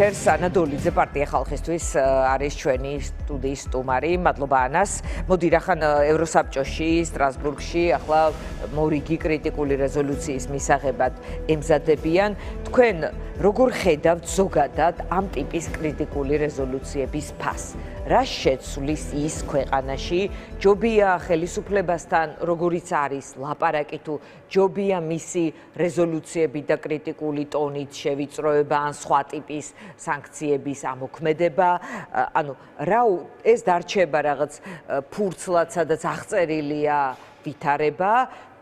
ეთერს ანა დოლიძე პარტია ხალხისთვის არის ჩვენი სტუდიის სტუმარი. მადლობა ანას. მოდი რახან ევროსაბჭოში, სტრასბურგში ახლა მორიგი კრიტიკული რეზოლუციის მისაღებად ემზადებიან. თქვენ როგორ ხედავთ ზოგადად ამ ტიპის კრიტიკული რეზოლუციების ფასს? რა შეცვლის ის ქვეყანაში? ჯობია ხელისუფლებასთან, როგორიც არის ლაპარაკი თუ ჯობია მისი რეზოლუციები და კრიტიკული ტონით შევიწროება ან სხვა ტიპის სანქციების ამოქმედება, ანუ რა ეს დარჩება რაღაც ფურცლად, სადაც აღწერილია ვითარება,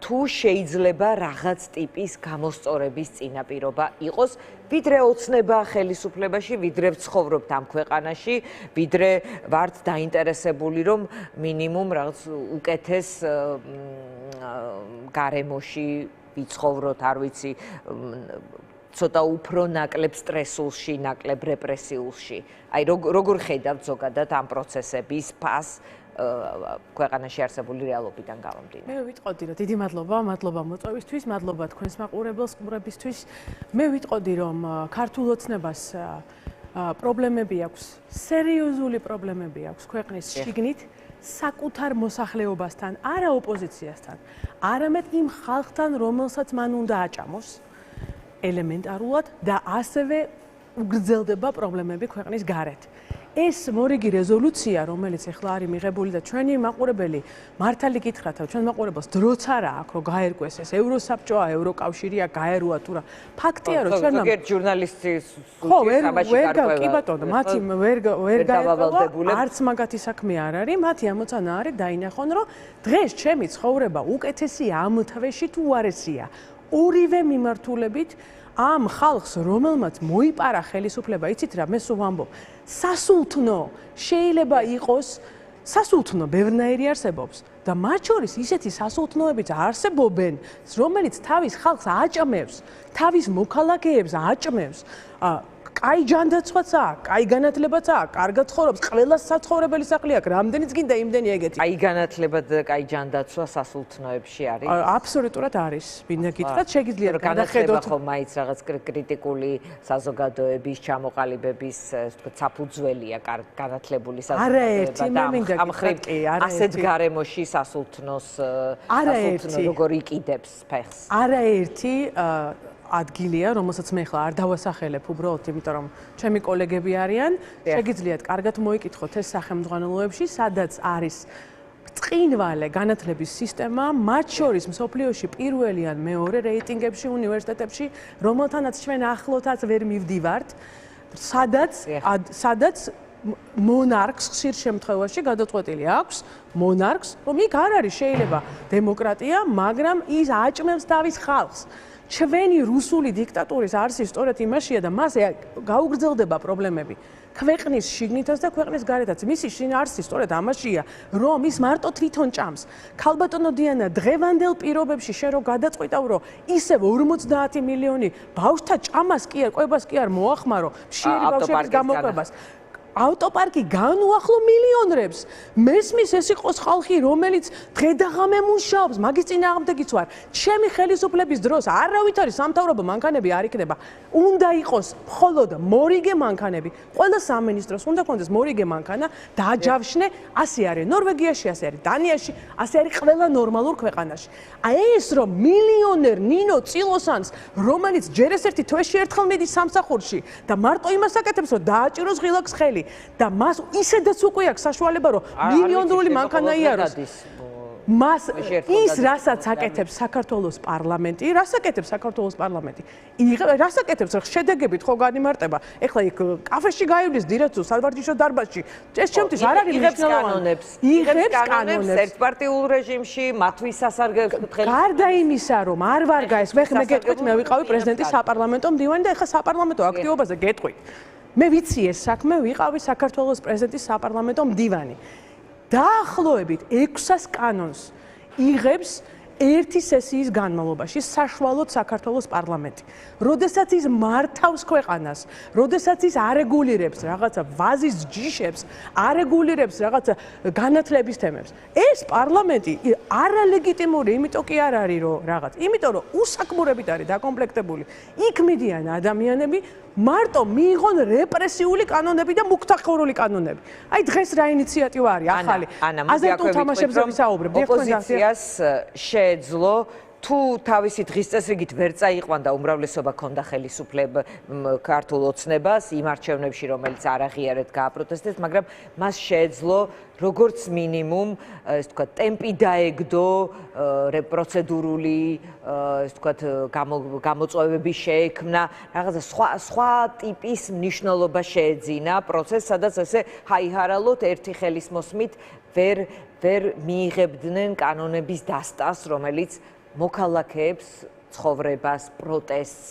თუ შეიძლება რაღაც ტიპის გამოსწორების წინაპირობა იყოს, ვიდრე ოცნება ხელისუფლებაში, ვიდრე ვცხოვრობთ ამ ქვეყანაში, ვიდრე ვართ დაინტერესებული, რომ მინიმუმ რაღაც უკეთეს გარემოში ვიცხოვროთ, არ ვიცი, ცოტა უფრო ნაკლებ სტრესულში, ნაკლებ რეპრესიულში. აი როგორ ხედავთ ზოგადად ამ პროცესების ფასს ქვეყანაში არსებული რეალობიდან გამომდინარე. მე ვიტყოდი, რომ დიდი მადლობა მოწვევისთვის, მადლობა თქვენს მაყურებელსყურებისთვის. მე ვიტყოდი, რომ ქართულ ოცნებას პრობლემები აქვს, სერიოზული პრობლემები აქვს ქვეყნის შიგნით, საკუთარ მოსახლეობასთან, არა ოპოზიციასთან, არამედ იმ ხალხთან, რომელსაც მან უნდა აჭამოს ელემენტარულად და ასევე უგრძელდება პრობლემები ქვეყნის გარეთ. ეს მორიგი რეზოლუცია, რომელიც ახლა არის მიღებული და ჩვენი მაყურებელი მართალი გითხრათ, ჩვენ მაყურებელს დროც არა აქვს, რომ გაერკვეს ეს ევროსაბჭოა, ევროკავშირია, გაეროა თუ რა. ფაქტია, რომ ჩვენ ზოგიერთ ჟურნალისტის კი ბატონო, მათი ვერ გაერკვა, არც მაგათი საქმე არ არის, მათი ამოცანა არის დაინახონ, რომ დღეს ჩემი ცხოვრება უკეთესია ამ თვეში თუ უარესია. ორივე მიმართულებით ამ ხალხს, რომელმაც მოიპარა ხელისუფლება, იცით რა, მე სულ ვამბობ, სასულთნო შეიძლება იყოს, სასულთნო ბევრნაირი არსებობს და მათ შორის ისეთი სასულთნოებიც არსებობენ, რომელიც თავის ხალხს აჭმევს, თავის მოქალაქეებს აჭმევს, კაი ჯანდაცვაც აქვს, კაი განათლებაც აქვს, კარგად ცხოვრობს, ყველას საცხოვრებელი სახლი აქვს, რამდენიც გინდა იმდენი ეგეთი. კაი განათლება და კაი ჯანდაცვა სასულთნოებში არის? აბსოლუტურად არის. ვინდა გითხრათ, შეგიძლიათ განახედოთ ხომ მაინც რაღაც კრიტიკული საზოგადოების ჩამოყალიბების, ასე ვთქვათ, საფუძველია განათლებული საზოგადოება. ამ ხრივ ასეთ გარემოში სასულთნოს როგორ იყიდებს ფეხს? არაერთი ადგილია, რომელსაც მე ხლა არ დავასახელებ უბრალოდ, იმიტომ რომ ჩემი კოლეგები არიან, შეგიძლიათ კარგად მოიკითხოთ ეს სახელმძღვანელოებში, სადაც არის ბრწყინვალე განათლების სისტემა, მათ შორის მსოფლიოში პირველი ან მეორე რეიტინგებში უნივერსიტეტებში, რომელთანაც ჩვენ ახლოთაც ვერ მივდივართ, სადაც მონარქს ხშირ შემთხვევაში გადაწყვეტილი აქვს მონარქს, რომ იქ არ არის შეიძლება დემოკრატია, მაგრამ ის აჭმევს თავის ხალხს. ჩვენი რუსული დიქტატურის არსი სწორედ იმაშია და მას გაუგრძელდება პრობლემები ქვეყნის შიგნითაც და ქვეყნის გარეთაც. მისი არსი სწორედ ამაშია, რომ ის მარტო თვითონ ჭამს. ქალბატონო დიანა, დღევანდელ პირობებში შენ რო გადაწყვიტავ, რომ ისევ 50 მილიონი ბავშვთა ჭამას კი არ, ყვებას კი არ მოახმარო, მშიერი ბავშვების გამოყვებას. ავტოპარკი განუახლო მილიონრებს. მესმის ეს იყოს ხალხი, რომელიც დღე და ღამე მუშაობს, მაგის წინააღმდეგიც ვარ. ჩემი ხელისუფლების დროს არავითარი სამთავრობო მანქანები არ იქნება. უნდა იყოს მხოლოდ მორიგე მანქანები. ყველა სამინისტროს უნდა ქონდეს მორიგე მანქანა, დააჯავშნე, ასე არის ნორვეგიაში, ასე არის დანიაში, ასე არის ყველა ნორმალურ ქვეყანაში. აი ეს რომ მილიონერ ნინო წილოსანს, რომელიც ჯერ ერთი თვეში ერთხელ მიდის სამსახურში და მარტო იმას აკეთებს, რომ დააჭიროს ღილაკს ხელი და მას ისედაც უკვე აქვს საშუალება, რომ მილიონრული მანქანა იაროს. მას ის რასაც აკეთებს საქართველოს პარლამენტი, რას აკეთებს საქართველოს პარლამენტი? რას აკეთებს, რომ შედეგებით ხო განიმარტება? ეხლა იქ კაფეში გაივლის დირექტორ სარვარჯიშო დარბაზში. ეს ჩემთვის არ არის მნიშვნელოვანი. იღებს კანონებს ერთპარტიულ რეჟიმში, მათთვის სასარგებლო ხელისუფლება. გარდა იმისა, რომ არ ვარგა ეს, მე გეტყვით, მე ვიყავი პრეზიდენტის საპარლამენტო მდივანი და ეხლა საპარლამენტო აქტივობაზე გეტყვით. მე ვიცი ეს საქმე, ვიყავი საქართველოს პრეზიდენტის საპარლამენტო მდივანი. დაახლოებით 600 კანონს იღებს ერთი სესიის განმავლობაში საშუალოდ საქართველოს პარლამენტი. როდესაც ის მართავს ქვეყანას, როდესაც ის არეგულირებს რაღაცა ვაზის ჯიშებს, არეგულირებს რაღაცა განათლების თემებს. ეს პარლამენტი არალეგიტიმური, იმიტომ კი არ არის რომ რაღაც, იმიტომ რომ უსაკმურებით არის დაკომპლექტებული. იქ მიდიან ადამიანები, მარტო მიიღონ რეპრესიული კანონები და მუქთახურული კანონები. აი დღეს რა ინიციატივა არის ახალი? აზერტულ თამაშებზე ვისაუბრებ. ოპოზიციას შეეძლო თუ თავისი დღის წესრიგით ვერ წაიყვანდა უმრავლესობა ქონდა ხელისუფლება ქართულ ოცნებას იმ არჩევნებში, რომელიც არ აღიარეთ გააპროტესტეს, მაგრამ მას შეეძლო როგორც მინიმუმ, ეს თქვა, ტემპი დაეგდო, პროცედურული, ეს თქვა, გამოწვევები შეექმნა, რაღაცა სხვა ტიპის მნიშვნელობა შეეძინა პროცესს, სადაც ესე ჰაიჰარალოდ ერთი ხელის მოსმით ვერ მიიღებდნენ კანონების დასტას, რომელიც მოქალაქეებს ცხოვრებას, პროტესტს,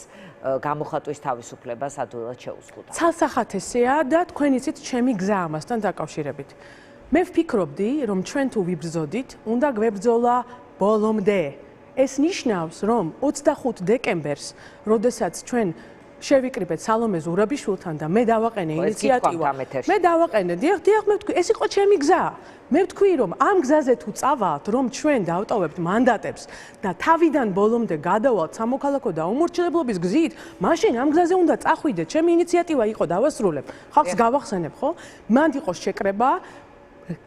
გამოხატვის თავისუფლებას ადვილად შეუზღუდა. ცალსახათესია და თქვენ იცით ჩემი გზა ამასთან დაკავშირებით. მე ვფიქრობდი, რომ ჩვენ თუ ვიბრძოდით, უნდა გვებრძოლა ბოლომდე. ეს ნიშნავს, რომ 25 დეკემბერს, როდესაც ჩვენ შევიკრიბეთ სალომე ზურაბიშვილთან და მე დავაყენე ინიციატივა. მე დავაყენე, დიახ, მე ვთქვი, ეს იყო ჩემი გზა. მე ვთქვი, რომ ამ გზაზე თუ წავალთ, რომ ჩვენ დავტოვებთ მანდატებს და თავიდან ბოლომდე გადავალთ სამოქალაქო დაუმორჩილებლობის გზით, მაშინ ამ გზაზე უნდა წახვიდეთ. ჩემი ინიციატივა იყო დავასრულებ. ხალხს გავახსენებ, ხო? მანდ იყო შეკრება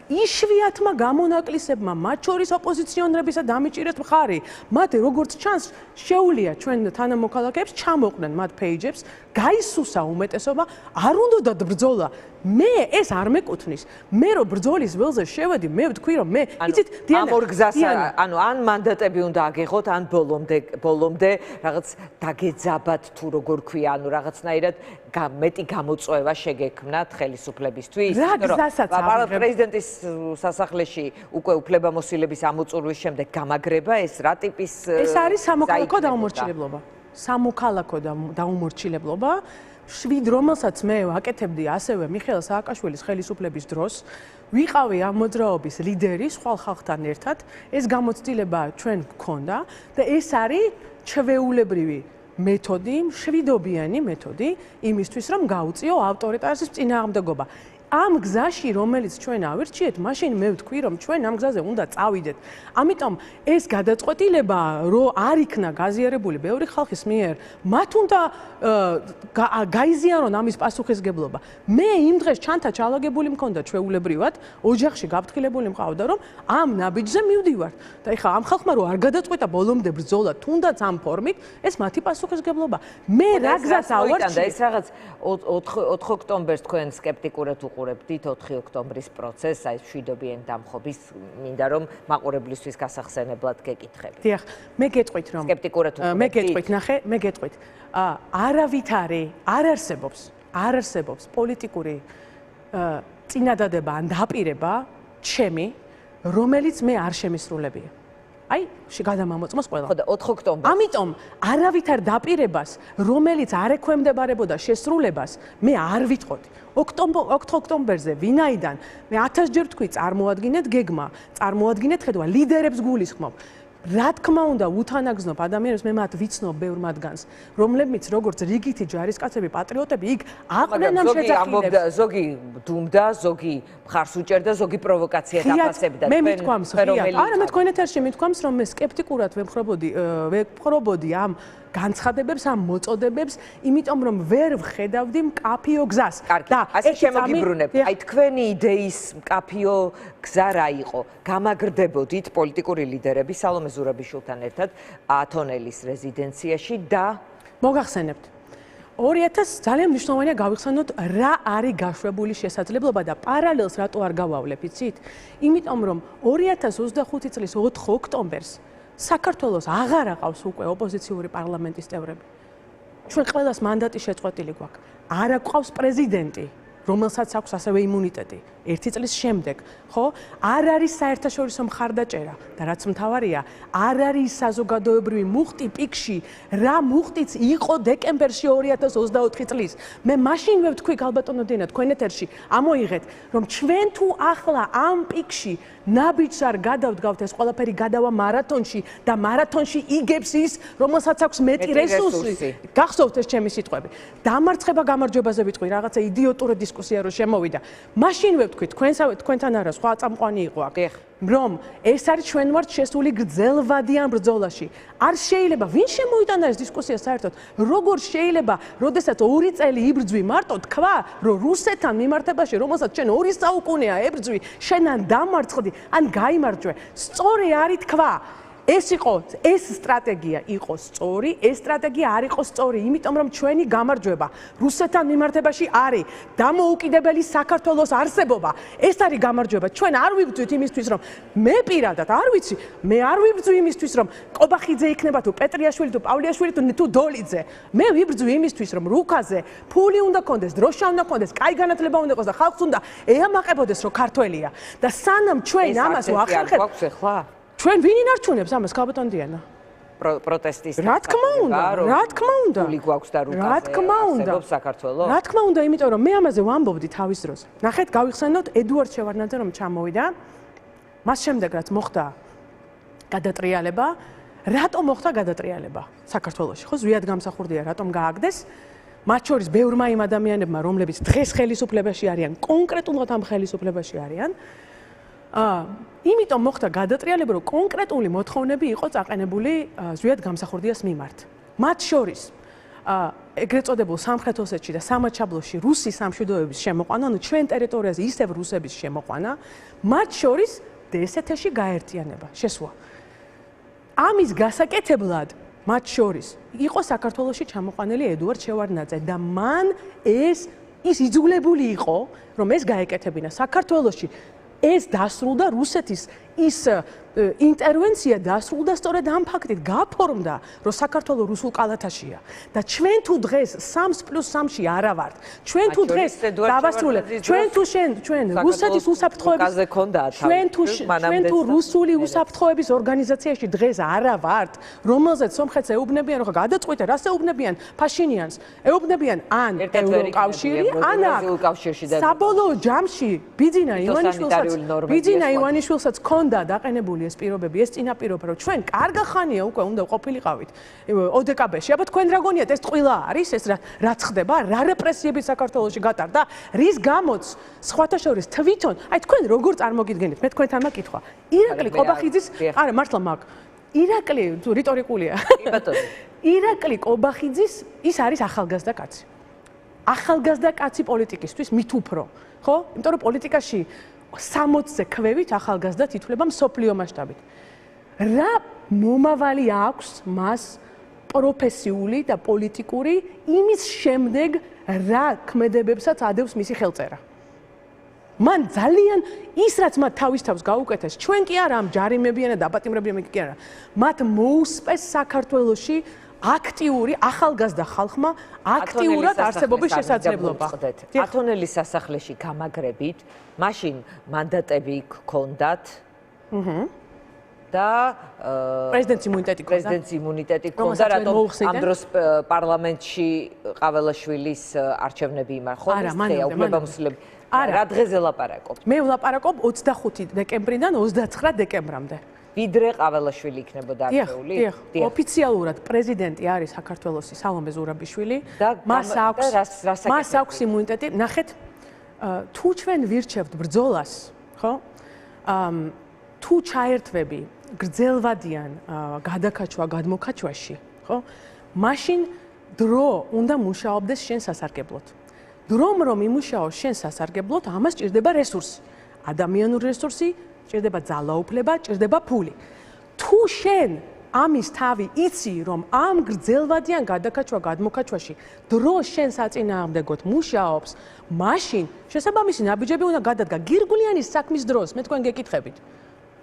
იშვიათმა გამონაკლისებმა, მათ შორის ოპოზიციონერებისა დამიჭირეთ მხარი. მათ როგორც ჩანს, შეუძლია ჩვენ თანამოქალაქეებს ჩამოყნენ მათ პეიჯებს, გაისუსა უმეტესობა, არ უნდათ ბრძოლა. მე ეს არ მეკუთვნის. მე რო ბრძოლის ველზე შევედი, მე ვთქვი, რომ მე იცით, ამ ორ გზას, ანუ ან მანდატები უნდა აგეღოთ, ან ბოლომდე რაღაც დაგეძაბათ თუ როგორ ქვია, ანუ რაღაცნაირად მეტი გამოწვევა შეგექმნათ ხელისუფლებისთვის. რა გზასაც აღიღებ? პრეზიდენტის სასახლეში უკვე უფლებამოსილების ამოწურვის შემდეგ გამაგრება ეს რა ტიპის ეს არის სამოქალაქო დაუმორჩილებლობა. სამოქალაქო დაუმორჩილებლობა, შვიდ რომელსაც მე ვაკეთებდი ასევე მიხეილ სააკაშვილის ხელისუფლების დროს, ვიყავი ამ მოძრაობის ლიდერი სხვა ხალხთან ერთად, ეს გამოცდილება ჩვენ გქონდა და ეს არის ჩვეულებრივი მეთოდი, მშვიდობიანი მეთოდი იმისთვის, რომ გაუწიო ავტორიტარიზმის წინააღმდეგობა. ამ გზაში, რომელიც ჩვენ ავირჩიეთ, მაშინ მე ვთქვი, რომ ჩვენ ამ გზაზე უნდა წავიდეთ. ამიტომ ეს გადაწყვეტილება, რომ არ იქნა გაზიარებული ბევრი ხალხის მიერ, მათ უნდა გაიზიარონ ამის პასუხისგებლობა. მე იმ დღეს ჩანთა ჩალაგებული მქონდა ჩვეულებრივად, ოჯახში გაფრთხილებული მყავდა, რომ ამ ნაბიჯზე მივდივართ. და ეხლა ამ ხალხმა რო არ გადაწყვეტა ბოლომდე ბრძოლა, თუნდაც ამ ფორმით, ეს მათი პასუხისგებლობა. მე რა გზას ავარჩიე? ეს რაღაც 4 ოქტომბერს თქვენ სკეპტიკურად უყურებდით 4 ოქტომბრის პროცესს, აი მშვიდობიანი დამხობის, მინდა რომ მაყურებლისთვის გასახსენებლად გეკითხებით. დიახ, მე გეტყვით რომ სკეპტიკურად უყურებდით. მე გეტყვით, ნახე, მე გეტყვით. არავითარი არ არსებობს პოლიტიკური წინადადება ან დაპირება ჩემი, რომელიც მე არ შემისრულებია. აი, გადამამოწმოს ყველა. ხო და 4 ოქტომბერს. ამიტომ არავითარ დაპირებას, რომელიც არ ექვემდებარებოდა შესრულებას, მე არ ვიტყოდი. 4 ოქტომბერზე ვინაიდან მე 1000-ჯერ ვთქვი, წარმოადგინეთ გეგმა, წარმოადგინეთ ხედვა, ლიდერებს გულისხმობ. რა თქმა უნდა, უთანაგზნობ ადამიანებს, მე მათ ვიცნობ ბევრ მათგანს, რომლებიც როგორც რიგითი ჯარისკაცები, პატრიოტები, იქ აყვნენ ამ შეძახილებს. ზოგი დუმდა, ზოგი მხარს უჭერდა, ზოგი პროვოკაციას აფასებდა. მე მithქვამს, არა, მე თქვენ ეთერში მithქვამს, რომ მე სკეპტიკურად ვეპყრობოდი ამ განცხადებებს, ამ მოწოდებებს, იმიტომ რომ ვერ ვხედავდი მკაფიო გზას. და ასე შემოგიბრუნებ. აი თქვენი იდეის მკაფიო გზა რა იყო? გამაგრდებოდით პოლიტიკური ლიდერები სალომე ზურაბიშვილთან ერთად ათონელის რეზიდენციაში და მოგახსენებთ 2000 ძალიან მნიშვნელოვანია გავიხსენოთ რა არის გაშვებული შესაძლებლობა და პარალელს რატო არ გავავლებ, იცით? იმიტომ რომ 2025 წლის 4 ოქტომბერს საქართველოს აღარ აყავს უკვე ოპოზიციური პარლამენტის წევრები. ჩვენ ყველას მანდატი შეწყვეტილი გვაქვს. არ აყავს პრეზიდენტი, რომელსაც აქვს ასევე იმუნიტეტი. 1 წლის შემდეგ, ხო? არ არის საერთაშორისო მხარდაჭერა და რაც მთავარია, არ არის საზოგადოებრივი მუხტი პიკში, რა მუხტიც იყო დეკემბერში 2024 წლის. მე მაშინ ვთქვი გალბატონო დინა, თქვენ ეთერში ამოიღეთ, რომ ჩვენ თუ ახლა ამ პიკში ნაბიჯს არ გადავდგავთ, ეს ყველაფერი გადავა მარათონში და მარათონში იგებს ის, რომელსაც აქვს მეტი რესურსი. გახსოვთ ეს ჩემი სიტყვები. დამარცხება გამარჯვებაზე ვიტყვი, რაღაცა იდიოტური დისკუსია რო შემოვიდა. მაშინვე ვთქვით, თქვენთან არა სხვა წამყვანი იყო აქ. რომ ეს არის ჩვენ ვართ შესული გრძელვადიან ბრძოლაში. არ შეიძლება, ვინ შემოიტანა ეს დისკუსია საერთოდ? როგორ შეიძლება, როდესაც 2 წელი იბრძვი მარტო თქვა, რომ რუსეთთან მიმართებაში, რომელსაც ჩვენ 2 საუკუნეა ებრძვი, შენ ან დამარცხდი, ან გაიმარჯვე. სწორი არის თქვა. ეს სტრატეგია იყო სწორი, ეს სტრატეგია არ იყო სწორი, იმიტომ რომ ჩვენი გამარჯვება რუსეთთან მიმართებაში არის დამოუკიდებელი საქართველოს არსებობა. ეს არის გამარჯვება. ჩვენ არ ვიბრძვით იმისთვის, რომ მე პირადად არ ვიცი, მე არ ვიბრძვი იმისთვის, რომ ყობახიძე იქნება თუ პეტრიაშვილი თუ პავლიაშვილი თუ დოლიძე. მე ვიბრძვი იმისთვის, რომ რუკაზე ფული უნდა კონდეს, დროშა უნდა კონდეს, კაი განათლება უნდა იყოს და ხალხს უნდა ეამაყებოდეს, რომ ქართველია. და სანამ ჩვენ ამას ვახერხებთ, ჩვენ ვინ ინარჩუნებს ამას ქალბატონ დიანა? პროტესტის რა თქმა უნდა. ფული გვაქვს და რუკაზე არსებობს საქართველო? რა თქმა უნდა, იმიტომ რომ მე ამაზე ვამბობდი თავის დროს. ნახეთ, გავიხსენოთ ედუარდ შევარდნაძე რომ ჩამოვიდა. მას შემდეგ რაც მოხდა გადატრიალება, რატომ მოხდა გადატრიალება საქართველოში? ხო, ზვიად გამსახურდია რატომ გააგდეს? მათ შორის ბევრმა იმ ადამიანებმა, რომლებიც დღეს ხელისუფლებაში არიან, კონკრეტულად ამ ხელისუფლებაში არიან, იმიტომ მოხდა გადატრიალება, რომ კონკრეტული მოთხოვნები იყო წაყენებული ზვიად გამსახურდიას მიმართ. მათ შორის ეგრეთ წოდებულ სამხრეთ ოსეთში და სამაჩაბლოში რუსის სამშვიდობოების შემოყვანა, ანუ ჩვენ ტერიტორიაზე ისევ რუსების შემოყვანა, მათ შორის დსთ-ში გაერთიანება, შესვლა. ამის გასაკეთებლად მათ შორის იყო საქართველოში ჩამოყვანილი ედუარდ შევარდნაძე და მან ის იძულებული იყო, რომ ეს გაეკეთებინა საქართველოში. ეს დასრულდა რუსეთის ის ინტერვენცია დასრულდა სწორედ ამ ფაქტით გაფორმდა რომ საქართველოს რუსულ კალათაშია და ჩვენ თუ დღეს 3+3-ში არა ვართ ჩვენ თუ დღეს დავასრულებ ჩვენ რუსეთის უსაფრთხოების ჩვენ თუ რუსული უსაფრთხოების ორგანიზაციაში დღეს არა ვართ რომელზეც სომხეთს ეუბნებიან რომ გადაწყვიტე რას ეუბნებიან ფაშინიანს ეუბნებიან ან ევროკავშირი ან საბოლოო ჯამში ბიძინა ივანიშვილსაც ქონდა დაყენებული ეს პირობები, ეს წინაპირობა, რომ ჩვენ კარგა ხანია უკვე უნდა ყოფილიყავით ოდკბ-ში. აბა თქვენ რა გონიათ, ეს ტყილა არის, ეს რაც ხდება, რა რეპრესიები საქართველოში გატარდა, რის გამოც სხვათა შორის თვითონ, აი თქვენ როგორ წარმოგიდგენთ, მე თქვენთან მაკითხვა. ირაკლი ყობახიძის, არა, მართლა მაგ. ირაკლი რიტორიკულია. ირაკლი ყობახიძის ის არის ახალგაზრდა კაცი. ახალგაზრდა კაცი პოლიტიკისთვის მით უფრო, ხო? იმიტომ რომ პოლიტიკაში 60-ზე ქვევით ახალგაზრდა ითვლება მსოფლიო მასშტაბით. რა მომავალი აქვს მას პროფესიული და პოლიტიკური იმის შემდეგ რა ქმედებებსაც ადევს მისი ხელწერა. მან ძალიან ის რაც მათ თავის თავს გაუკეთეს, ჩვენ კი არა ამ ჯარიმებიან და დაპატიმრებიან კი არა. მათ მოუსპეს საქართველოში აქტიური ახალგაზრდა ხალხმა აქტიურად არსებობის შესაძლებლობა. ათონელის სასახლეში გამაგრებით, მაშინ მანდატები გქონდათ. და პრეზიდენტის იმუნიტეტი გქონდა, რატომ ამ დროს პარლამენტში ყაველაშვილის არჩევნები იმარხო? რა დღეზე ლაპარაკობ? მე ვლაპარაკობ 25 დეკემბრიდან 29 დეკემბრამდე. ვიდრე ყაველაშვილი იქნებოდა არჩეული? ოფიციალურად პრეზიდენტი არის საქართველოსი სალომე ზურაბიშვილი. მას აქვს იმუნიტეტი. ნახეთ, თუ ჩვენ ვირჩევთ ბრძოლას, ხო? თუ ჩაერთვები გრძელვადიან გადაკაჩვა გადმოკაჩვაში, ხო? მაშინ დრო უნდა მუშაობდეს შენ სასარგებლოდ. დრომ რომ იმუშაოს შენ სასარგებლოდ, ამას ჭირდება რესურსი. ადამიანური რესურსი, ჭირდება ძალაუფლება, ჭირდება ფული. თუ შენ ამის თავი იცი, რომ ამ გრძელვადიან გადაკაჩვა გადმოკაჩვაში დრო შენ საწინააღმდეგოდ მუშაობს, მაშინ შესაბამისი ნაბიჯები უნდა გადადგა გირგულიანის საქმის დროს, მე თქვენ გეკითხებით.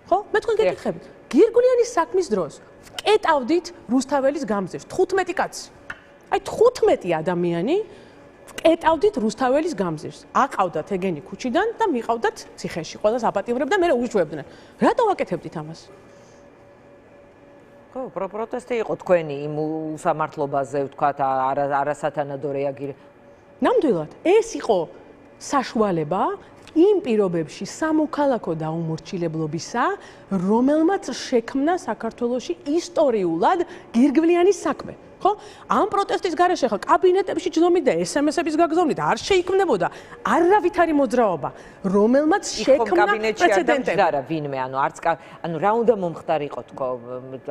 ხო? მე თქვენ გეკითხებით. გირგულიანის საქმის დროს ვკეტავდით რუსთაველის გამზირს 15 კაცი. აი 15 ადამიანი ვკეტავდით რუსთაველის გამზირს. აყავდათ ეგენი ქუჩიდან და მიყავდათ ციხეში. ყველას აპატიმრებდა, მე უშვებდნენ. რატო ვაკეთებდით ამას? ხო, პროტესტი იყო თქვენი იმ უსამართლობაზე, ვთქვათ, არასათანადო რეაგირება. ნამდვილად, ეს იყო საშუალება იმ პირობებში სამოქალაქო დაუმორჩილებლობისა, რომელმაც შექმნა საქართველოში ისტორიულად გირგვლიანის საქმე. ხო? ამ პროტესტის გარეშე ხა კაბინეტებში ჯდომით და SMS-ების გაგზავნით არ შეიქმნებოდა არავითარი მოძრაობა, რომელმაც შექმნა პრეცედენტები. არა, ვინმე, რა უნდა მომხდარიყო თქო,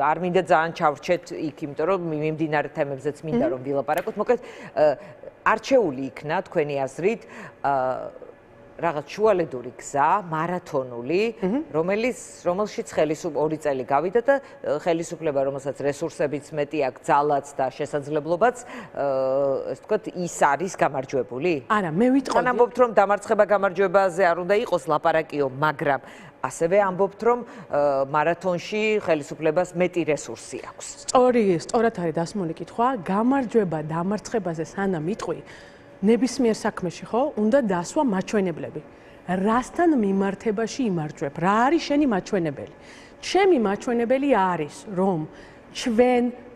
არ მინდა ძალიან ჩავრჩეთ იქ, იმიტომ რომ მიმდინარე თემებზეც მინდა რომ ვილაპარაკოთ, მოკლედ არჩეული იქნა თქვენი აზრით რაღაც შუალედური გზა, მარათონული, რომელშიც ორი წელი გავიდა და ხელისუფლება, რომელსაც რესურსებიც მეტი აქვს, ძალაც და შესაძლებლობაც, ესე ვთქვათ, ის არის გამარჯვებული? არა, მე ვიტყოდი. ამბობთ, რომ დამარცხება გამარჯვებაზე არ უნდა იყოს ლაპარაკიო, მაგრამ ასევე ამბობთ, რომ მარათონში ხელისუფლებას მეტი რესურსი აქვს. სწორად არის დასმული კითხვა, გამარჯვება დამარცხებაზე სანამ იტყვი, ნებისმიერ საქმეში ხო უნდა დასვა მაჩვენებლები. რასთან მიმართებაში იმარჯვებ? რა არის შენი მაჩვენებელი? ჩემი მაჩვენებელი არის, რომ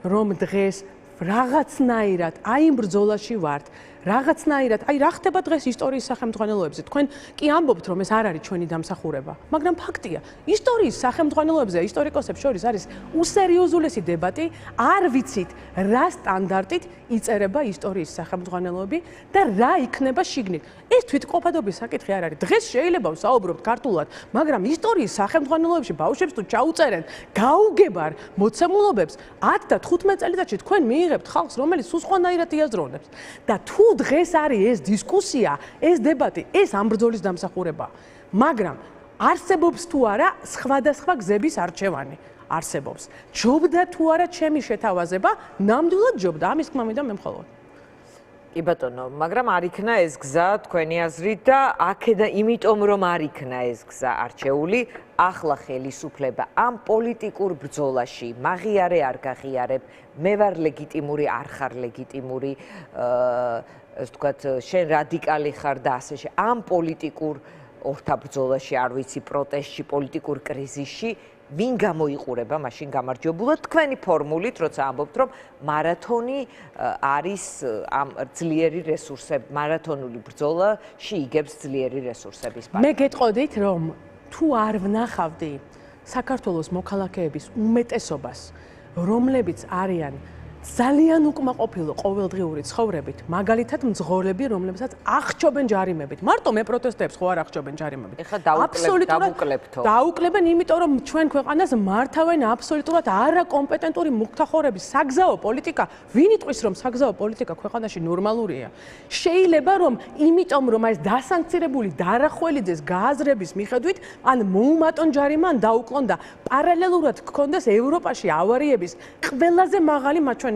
რომ დღეს რაღაცნაირად აი იმ ბრძოლაში ვართ. რაღაცნაირად, აი რა ხდება დღეს ისტორიის სახელმძღვანელოებზე? თქვენ კი ამბობთ, რომ ეს არ არის ჩვენი დამსახურება, მაგრამ ფაქტია, ისტორიის სახელმძღვანელოებზე ისტორიკოსებს შორის არის უსერიოზულესი დებატი, არ ვიცით რა სტანდარტით იწერება ისტორიის სახელმძღვანელოები და რა იქნება შიგნით. ეს თვითმყოფადობის საკითხი არ არის. დღეს შეიძლება ვსაუბრობთ ქართულად, მაგრამ ისტორიის სახელმძღვანელოებში ბავშვებს თუ ჩაუწერენ გაუგებარ მოცემულობებს 10 და 15 წელიწადში თქვენ მიიღებთ ხალხს, რომელიც სულ სხვანაირად იაზროვნებს და თუ დღეს არის ეს დისკუსია, ეს დებატი, ეს ამ ბრძოლის დამსახურება. მაგრამ არსებობს თუ არა სხვადასხვა გზების არჩევანი. არსებობს. ჯობდა თუ არა ჩემი შეთავაზება, ნამდვილად ჯობდა. ამის თქმა მინდა მე მხოლოდ. კი ბატონო, მაგრამ არ იქნა ეს გზა თქვენი აზრით და აქედა იმიტომ რომ არ იქნა ეს გზა არჩეული, ახლა ხელისუფლება ამ პოლიტიკურ ბრძოლაში მაღიარე არ გაღიარებ, მე ვარ ლეგიტიმური, არ ხარ ლეგიტიმური, ასე ვთქვათ, შენ რადიკალი ხარ და ასე ამ პოლიტიკურ ორთა ბრძოლაში, არ ვიცი, პროტესტში, პოლიტიკურ კრიზისში ვინ გამოიყურება მაშინ გამარჯვებულად თქვენი ფორმულით, როცა ამბობთ, რომ მარათონი არის ამ ძლიერი რესურსები, მარათონული ბრძოლაში იგებს ძლიერი რესურსების პარტია. მე გეტყოდით, რომ თუ არ ვნახავდი საქართველოს მოქალაქეების უმეტესობას, რომლებიც არიან ძალიან უკმაყოფილო ყოველდღიური ცხოვრებით, მაგალითად მძღოლები, რომლებსაც აღჭობენ ჯარიმებით. მარტო მე პროტესტებს ხო არ აღჭობენ ჯარიმებით. ეხლა დაუკლებთო. დაუკლებენ, იმიტომ რომ ჩვენ ქვეყანას მართავენ აბსოლუტურად არაკომპეტენტური მუქთახორები, საგზაო პოლიტიკა. ვინ იტყვის, რომ საგზაო პოლიტიკა ქვეყანაში ნორმალურია? შეიძლება რომ იმიტომ რომ ეს დასანქცირებული დარახველიძეს გააზრების მიხედვით, ან მოუმატონ ჯარიმა, ან დაუკლონ და პარალელურად გქონდეს ევროპაში ავარიების ყველაზე მაღალი მაჩვენებელი.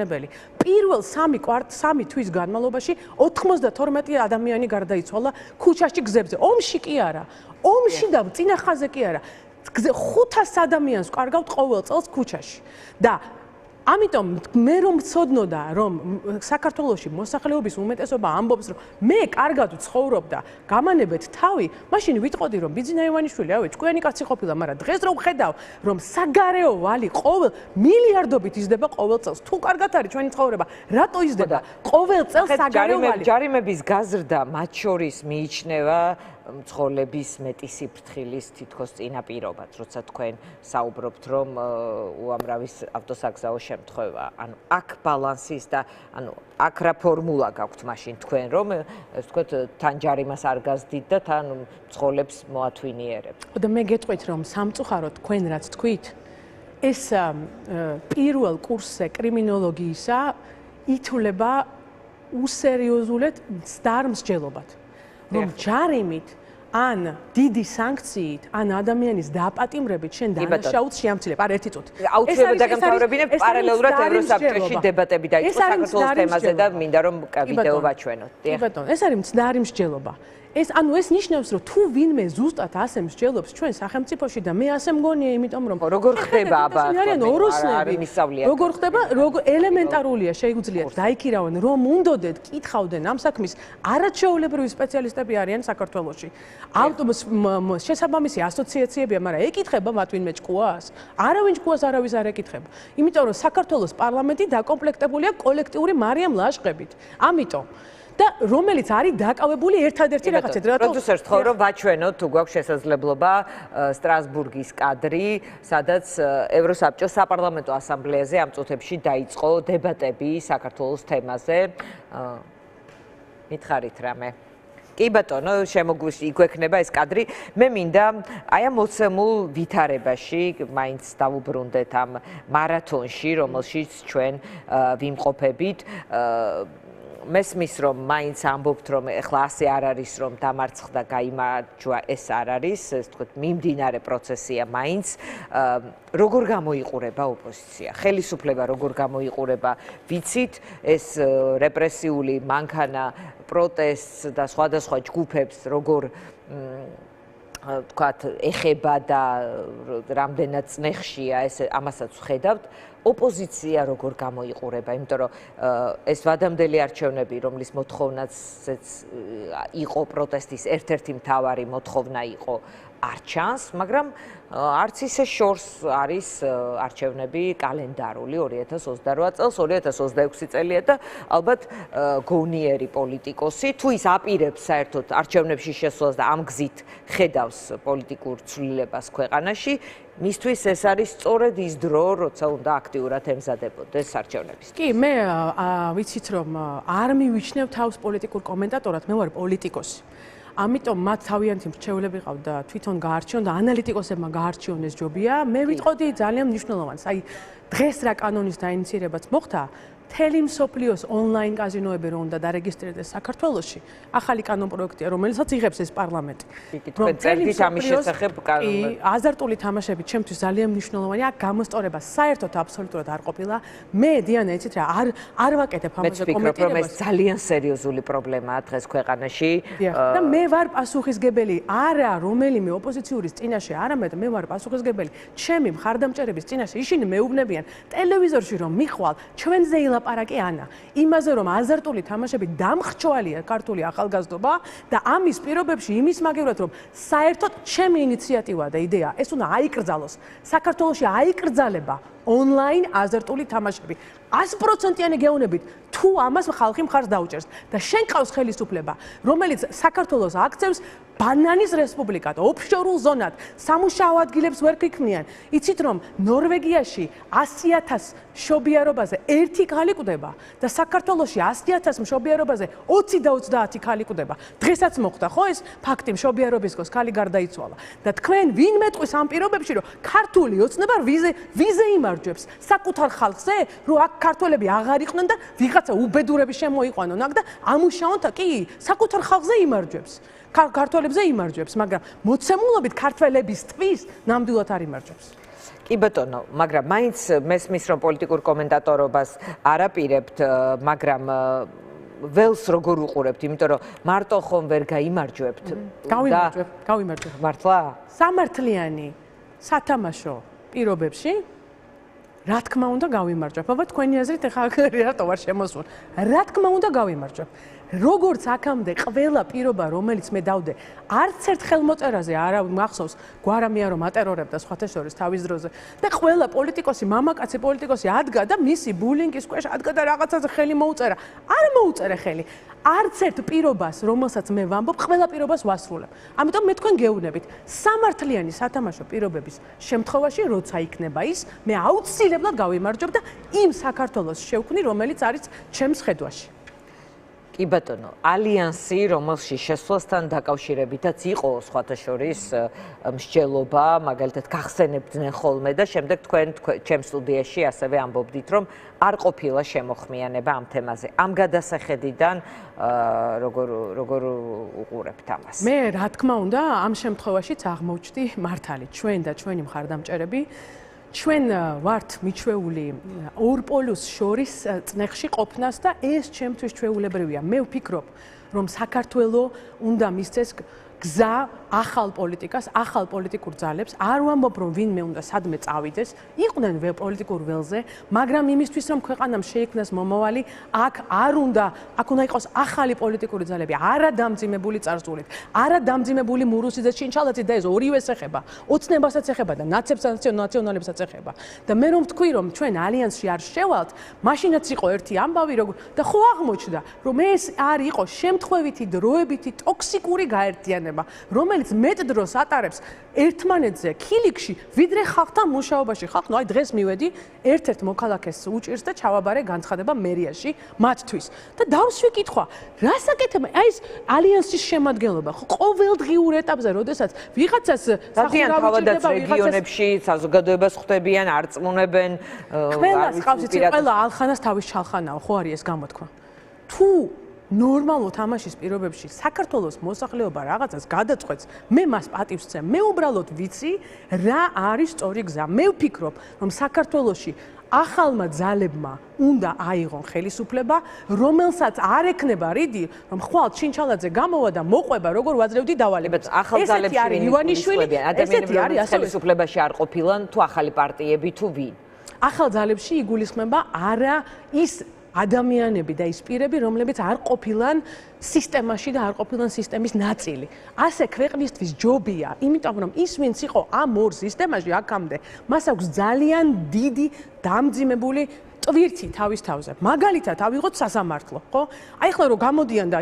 პირველ 3 თვის განმავლობაში 92 ადამიანი გარდაიცვალა ქუჩაში გზებზე. ომში კი არა. ომში და წინა ხაზზე კი არა. 500 ადამიანს ვკარგავთ ყოველ წელს ქუჩაში. და ამიტომ მე რომ ვცოდნოდა, რომ საქართველოში მოსახლეობის უმეტესობა ამბობს, რომ მე კარგად ვცხოვრობ და გამანებეთ თავი, მაშინ ვიტყოდი, რომ ბიძინა ივანიშვილი, ავე, ჭკვიანი კაცი ყოფილა, მაგრამ დღეს რომ ვხედავ, რომ საგარეო ვალი ყოველ მილიარდობით იზრდება ყოველ წელს. თუ კარგად არის ჩვენი ცხოვრება, რატო იზრდება? ყოველ წელს საგარეო ვალი. ჯარიმების გაზრდა მათ შორის მიიჩნევა მძღოლების მეტი სიფრთხილის თითქოს წინაპირობად, როცა თქვენ საუბრობთ, რომ უამრავი ავტოსაგზაო შემთხვევა, ანუ აქ ბალანსის და ანუ აქ რა ფორმულა გაქვთ მაშინ თქვენ, რომ ასე ვთქვათ, თან ჯარიმას არ გაზდით და თან მძღოლებს მოათვინიერებთ. და მე გეტყვით, რომ სამწუხაროდ თქვენ რაც თქვით, ეს პირველ კურსზე კრიმინოლოგიისა ითვლება უსერიოზულად მსჯელობად. რომ ჯარიმით ან დიდი სანქციით, ან ადამიანის დაპატიმრებით შენ დანაშაულს შეამცილებ. არ ერთი წუთი. აუცილებლად დაგამთავრებინებ პარალელურად ევროსაბჭოში დებატები დაიწყო საქართველოს თემაზე და მინდა რომ ვიდეო ვაჩვენოთ. კი ბატონო, ეს არის მცდარი მსჯელობა. ანუ ეს ნიშნავს, რომ თუ ვინმე ზუსტად ასე მსჯელობს ჩვენ სახელმწიფოში და მე ასე მგონია, იმიტომ რომ როგორ ხდება აბა როგორ ხდება, ელემენტარულია, შეგვიძლიათ დაიქირავენ, რომ უნდოდეთ კითხავდნენ ამ საქმის არაჩვეულებრივი სპეციალისტები არიან საქართველოში. შესაბამისი ასოციაციებია, მაგრამ ეკითხება მათ ვინმე ჭკუას? არავინ ჭკუას არავის არ ეკითხება. იმიტომ რომ საქართველოს პარლამენტი დაკომპლექტებულია კოლექტიური მარიამ ლაშყებით. ამიტომ და რომელიც არის დაკავებული ერთადერთი რაღაცით. პროდიუსერს თქო რომ ვაჩვენოთ თუ გვაქვს შესაძლებლობა სტრასბურგის კადრი, სადაც ევროსაბჭოს საპარლამენტო ასამბლეაზე ამ წუთებში დაიწყო დებატები საქართველოს თემაზე. მითხარით რამე? კი ბატონო, იგვექნება ეს კადრი. მე მინდა აი ამ მოცემულ ვითარებაში მაინც დავუბრუნდეთ ამ მარათონში, რომელშიც ჩვენ ვიმყოფებით. მესმის რომ მაინც ამბობთ რომ ეხლა ასე არ არის რომ დამარცხდა გაიმარჯვა ეს არ არის ეს თქვით მიმდინარე პროცესია მაინც როგორ გამოიყურება ოპოზიცია ხელისუფლება როგორ გამოიყურება ვიცით ეს რეპრესიული მანქანა პროტესტს და სხვადასხვა ჯგუფებს როგორ თქვათ ეხება და რამდენად წნეხშია ეს ამასაც ვხედავთ ოპოზიცია როგორ გამოიყურება, იმიტომ რომ ეს ვადამდელი არჩევნები, რომლის მოთხოვნაც იყო პროტესტის ერთ-ერთი მთავარი მოთხოვნა იყო არ ჩანს, მაგრამ არც ისე შორს არის არჩევნები კალენდარული 2028 წელს, 2026 წელია და ალბათ გონიერი პოლიტიკოსი თუ ის აპირებს საერთოდ არჩევნებში შესვლას და ამ გზით ხედავს პოლიტიკურ ცვლილებას ქვეყანაში, მისთვის ეს არის სწორედ ის დრო, როცა უნდა აქტიურად ემზადებოდეს არჩევნებისთვის. კი, მე ვიცით რომ არ მივიჩნევ თავს პოლიტიკურ კომენტატორად, მე ვარ პოლიტიკოსი. ამიტომ მათ თავიანთი მრჩევლები ყავთ და თვითონ გაარჩიონ და ანალიტიკოსებმა გაარჩიონ ეს ჯობია. მე ვიტყოდი ძალიან მნიშვნელოვანს. აი დღეს რა კანონის დაინიცირებაც მოხდა, მთელი მსოფლიოს ონლაინ კაზინოები რო უნდა დარეგისტრირდეს საქართველოში, ახალი კანონ პროექტია, რომელსაც იღებს ეს პარლამენტი. თქვენ წერდით ამის შესახებ კანონი. აზარტული თამაშები ჩემთვის ძალიან მნიშვნელოვანია. აქ გამოსწორება საერთოდ აბსოლუტურად არ ყოფილა. მე დიანა იცით რა, არ ვაკეთებ ამაზე კომენტირებას. მე ეს ძალიან სერიოზული პრობლემაა დღეს ქვეყანაში. და მე ვარ პასუხისგებელი არა რომელიმე ოპოზიციური წინაშე, არამედ მე ვარ პასუხისგებელი ჩემი მხარდამჭერების წინაშე. ისინი მეუბნებიან ტელევიზორში რომ მიხვალ ჩვენზე ლაპარაკი ანა იმაზე რომ აზარტული თამაშები დამხრჩვალია ქართული ახალგაზრდობა და ამის პირობებში იმის მაგევრად რომ საერთოდ ჩემი ინიციატივა და იდეა ეს უნდა აიკრძალოს საქართველოში აიკრძალება ონლაინ აზარტული თამაშები 100%-იანი გეუბნებით თუ ამას ხალხი მხარს დაუჭერს და შენ ყავს ხელისუფლება რომელიც საქართველოს აქცევს ბანანის რესპუბლიკად, ოფშორულ ზონად, სამუშაო ადგილებს ვერ გიქმნიან. იცით რომ ნორვეგიაში 100,000 მშობიარობაზე 1 ქალი კვდება და საქართველოში 100,000 მშობიარობაზე 20 და 30 ქალი კვდება. დღესაც მოხდა ხო ეს ფაქტი მშობიარობის გოს ქალი გარდაიცვალა და თქვენ ვინ მეტყვის ამ პირობებში რომ ქართული ოცნება ვიზე იმარჯვებს საკუთარ ხალხზე რომ აქ ქართველები აღარ იყვნენ და ვიღაცა უბედურები შემოიყვანონ აქ და ამუშაონ კი საკუთარ ხალხზე იმარჯვებს. ქართველებზე იმარჯვებს, მაგრამ მოცემულობით ქართველებისთვის ნამდვილად არ იმარჯვებს. კი ბატონო, მაგრამ მაინც მესმის რომ პოლიტიკურ კომენტატორობას არ აპირებთ, მაგრამ ველს როგორ უყურებთ, იმიტომ რომ მარტო ხომ ვერ გაიმარჯვებთ. გავიმარჯვებ. მართლა? სამართლიანი სათამაშო პირობებში რა თქმა უნდა გავიმარჯვებ. აბა თქვენი აზრით ახლა რატო ვარ შემოსული? რა თქმა უნდა გავიმარჯვებ. როგორც აქამდე ყველა პირობა რომელიც მე დავდე არც ერთ ხელმოწერაზე არ მახსოვს გვარამია რომ ატერორებდა სხვათა შორის თავის დროზე და ყველა პოლიტიკოსი მამაკაცი პოლიტიკოსი ადგა და მისი ბულინგის ქვეშ ადგა და რაღაცაზე ხელი მოუწერა არ მოუწერე ხელი არც ერთ პირობას რომელსაც მე ვამბობ ყველა პირობას ვასრულებ ამიტომ მე თქვენ გეუბნებით სამართლიანი სათამაშო პირობების შემთხვევაში როცა იქნება ის მე აუცილებლად გავიმარჯვებ და იმ საქართველოს შევქმნი რომელიც არის ჩემს ხედვაში კი ბატონო, ალიანსი, რომელშიც შესვლასთან დაკავშირებითაც იყო სხვათა შორის მსჯელობა, მაგალითად გახსენებდნენ ხოლმე და შემდეგ თქვენ ჩემ სტუდიაში ასევე ამბობდით, რომ არ ყოფილა შემოხმიანება ამ თემაზე. ამ გადასახედიდან როგორ უყურებთ ამას? მე რა თქმა უნდა, ამ შემთხვევაშიც აღმოჩნდი მართალი, ჩვენ და ჩვენი მხარდამჭერები ჩვენ ვართ მიჩვეული ორ პოლუს შორის წნეხში ყოფნას და ეს ჩემთვის ჩვეულებრივია. მე ვფიქრობ, რომ საქართველო უნდა მისცეს გზა ახალ პოლიტიკას, ახალ პოლიტიკურ ძალებს, არ ვამბობ რომ ვინმე უნდა სადმე წავიდეს, იყვნენ პოლიტიკურ ველზე, მაგრამ იმისთვის რომ ქვეყანამ შეიქმნას მომავალი, აქ არ უნდა, აქ უნდა იყოს ახალი პოლიტიკური ძალები, არა დამძიმებული წარსულით, არა დამძიმებული მურუსიძე ჩინჩალაძე და ეს ორივეს ეხება, ოცნებასაც ეხება და ნაციონალებსაც ეხება. და მე რომ თქვი რომ ჩვენ ალიანსში არ შევალთ, მაშინაც იყო ერთი ამბავი და ხო აღმოჩნდა რომ ეს არ იყო შემთხვევითი დროებითი ტოქსიკური გაერთიანება, რომელიც მეტ დროს ატარებს ერთმანეთზე ქილიქში, ვიდრე ხალხთან მუშაობაში. ხალხი, აი დღეს მივედი, ერთ-ერთ მოქალაქეს უჭირს და ჩავაბარე განცხადება მერიაში მათთვის. და დავსვი კითხვა, რას აკეთებენ? აი ეს ალიანსის შემადგენლობა, ყოველდღიურ ეტაპზე, როდესაც ვიღაცას სახურავი ჭირდება, რეგიონებში საზოგადოებას ხვდებიან, არ წმუნებენ, ყველას ყავს იცი, ყველა ალხანას თავის ჩალხანაო, ხო არის ეს გამოთქვა. თუ ნორმალურ თამაშის პირობებში საქართველოს მოსახლეობა რაღაცას გადაწყვეტს, მე მას პატივს ვცემ. მე უბრალოდ ვიცი, რა არის სწორი გზა. მე ვფიქრობ, რომ საქართველოში ახალმა ძალებმა უნდა აიღონ ხელისუფლება, რომელსაც არ ექნება რიდი, რომ ხვალ ჩინჩალაძე გამოვა და მოყვება, როგორ ვაძლევდი დავალებას. ახალ ძალებში არის ივანიშვილი, ადამიანები, რომლებიც ხელისუფლებაში არ ყოფილან, თუ ახალი პარტიები, თუ ვინ. ახალ ძალებში იგულისხმება არა ის ადამიანები და ის პირები, რომლებიც არ ყოფილან სისტემაში და არ ყოფილან სისტემის ნაწილი. ასე ქვეყნისთვის ჯობია, იმიტომ რომ ის ვინც იყო ამ ორ სისტემაში აქამდე, მას აქვს ძალიან დიდი დამძიმებული ტვირთი თავის თავზე. მაგალითად, ავიღოთ სასამართლო, ხო? აი ახლა რომ გამოდიან და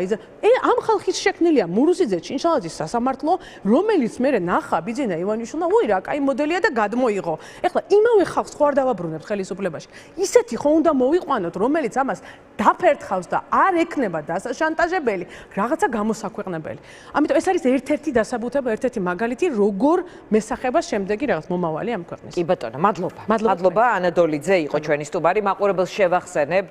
ამ ხალხის შექმნილია მურუსიძე ჩინჩალაძის სასამართლო, რომელიც მერე ნახა ბიძინა ივანიშვილმა, უი რა, კაი მოდელია და გადმოიღო. ახლა იმავე ხალხს ხო არ დავაბრუნებთ ხელისუფლებაში. ისეთი ხო უნდა მოვიყვანოთ, რომელიც ამას დაფერთხავს და არ ექნება დასაშანტაჟებელი, რაღაცა გამოსაქვეყნებელი. ამიტომ ეს არის ერთ-ერთი დასაბუთება, ერთ-ერთი მაგალითი, როგორ მესახება შემდეგი რაღაც მომავალი ამ ქვეყნის. კი ბატონო, მადლობა. მადლობა ანადოლიძე იყო ჩვენი სტუმარი. მაყურებელს შევახსენებ